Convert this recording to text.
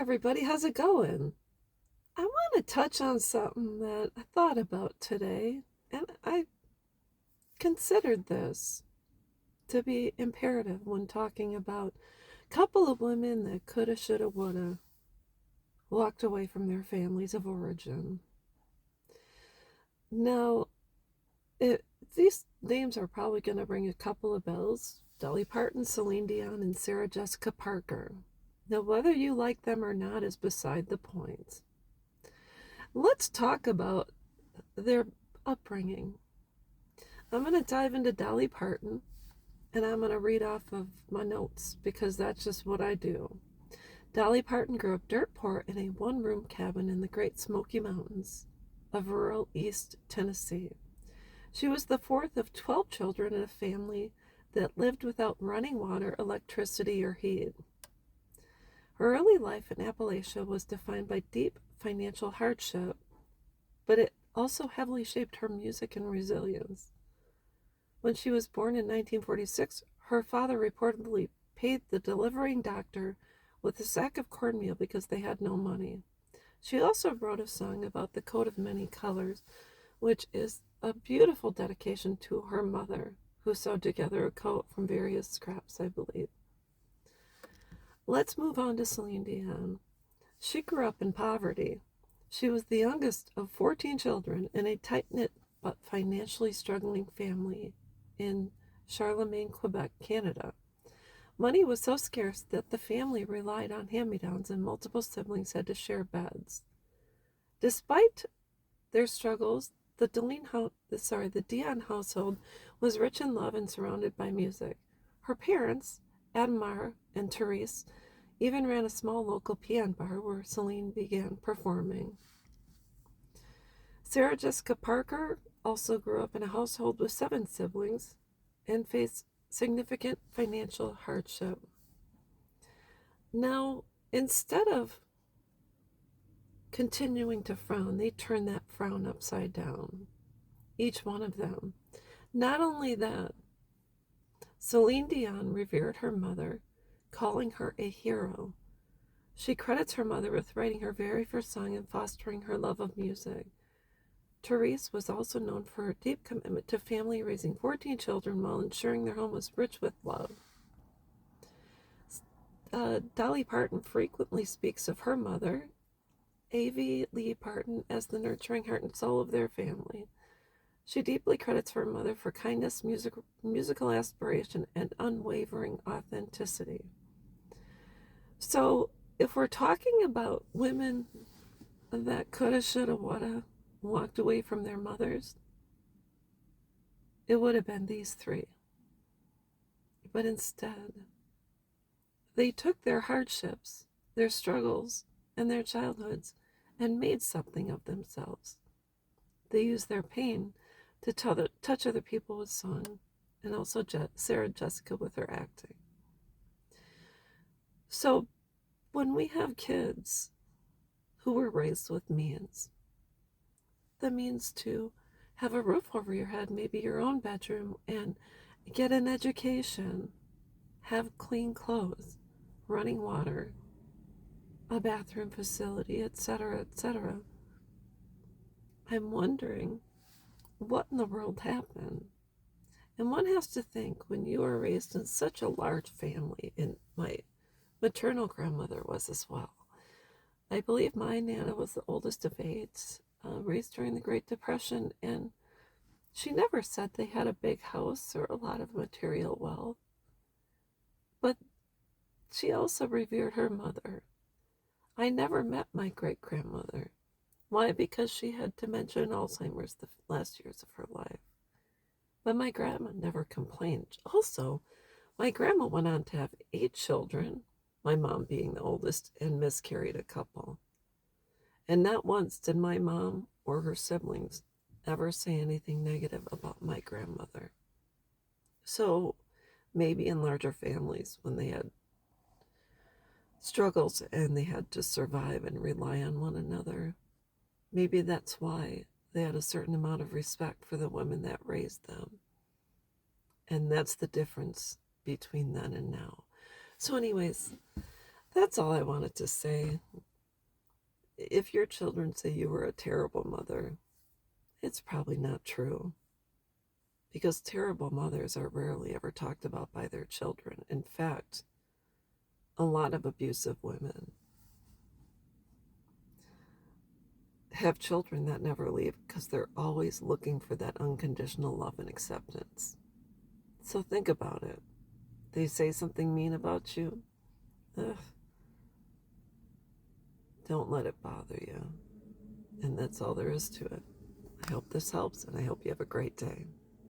everybody, how's it going? I want to touch on something that I thought about today, and I considered this to be imperative when talking about a couple of women that coulda, shoulda, woulda walked away from their families of origin. Now, these names are probably going to ring a couple of bells. Dolly Parton, Celine Dion, and Sarah Jessica Parker. Now, whether you like them or not is beside the point. Let's talk about their upbringing. I'm going to dive into Dolly Parton, and I'm going to read off of my notes because that's just what I do. Dolly Parton grew up dirt poor in a one-room cabin in the Great Smoky Mountains of rural East Tennessee. She was the fourth of 12 children in a family that lived without running water, electricity, or heat. Her early life in Appalachia was defined by deep financial hardship, but it also heavily shaped her music and resilience. When she was born in 1946, her father reportedly paid the delivering doctor with a sack of cornmeal because they had no money. She also wrote a song about the coat of many colors, which is a beautiful dedication to her mother, who sewed together a coat from various scraps, I believe. Let's move on to Celine Dion. She grew up in poverty. She was the youngest of 14 children in a tight-knit but financially struggling family in Charlemagne, Quebec, Canada. Money was so scarce that the family relied on hand-me-downs and multiple siblings had to share beds. Despite their struggles, the Dion household was rich in love and surrounded by music. Her parents, Admar and Therese, even ran a small local piano bar where Celine began performing. Sarah Jessica Parker also grew up in a household with 7 siblings and faced significant financial hardship. Now, instead of continuing to frown, they turned that frown upside down. Each one of them. Not only that, Celine Dion revered her mother, calling her a hero. She credits her mother with writing her very first song and fostering her love of music. Therese was also known for her deep commitment to family, raising 14 children while ensuring their home was rich with love. Dolly Parton frequently speaks of her mother, A.V. Lee Parton, as the nurturing heart and soul of their family. She deeply credits her mother for kindness, musical aspiration, and unwavering authenticity. So, if we're talking about women that coulda, shoulda, woulda walked away from their mothers, it would have been these 3. But instead, they took their hardships, their struggles, and their childhoods and made something of themselves. They used their pain to touch other people with song, and also Sarah Jessica with her acting. So when we have kids who were raised with the means to have a roof over your head, maybe your own bedroom, and get an education, have clean clothes, running water, a bathroom facility, etc., etc., I'm wondering what in the world happened. And one has to think, when you are raised in such a large family, and my maternal grandmother was as well. I believe my Nana was the oldest of 8, raised during the Great Depression, and she never said they had a big house or a lot of material wealth. But she also revered her mother. I never met my great-grandmother. Why? Because she had dementia and Alzheimer's the last years of her life. But my grandma never complained. Also, my grandma went on to have 8 children, my mom being the oldest, and miscarried a couple. And not once did my mom or her siblings ever say anything negative about my grandmother. So maybe in larger families, when they had struggles and they had to survive and rely on one another, maybe that's why they had a certain amount of respect for the women that raised them. And that's the difference between then and now. So anyways, That's all I wanted to say. If your children say you were a terrible mother, it's probably not true. Because terrible mothers are rarely ever talked about by their children. In fact, a lot of abusive women have children that never leave because they're always looking for that unconditional love and acceptance. So think about it. They say something mean about you. Ugh, don't let it bother you. And that's all there is to it. I hope this helps, and I hope you have a great day.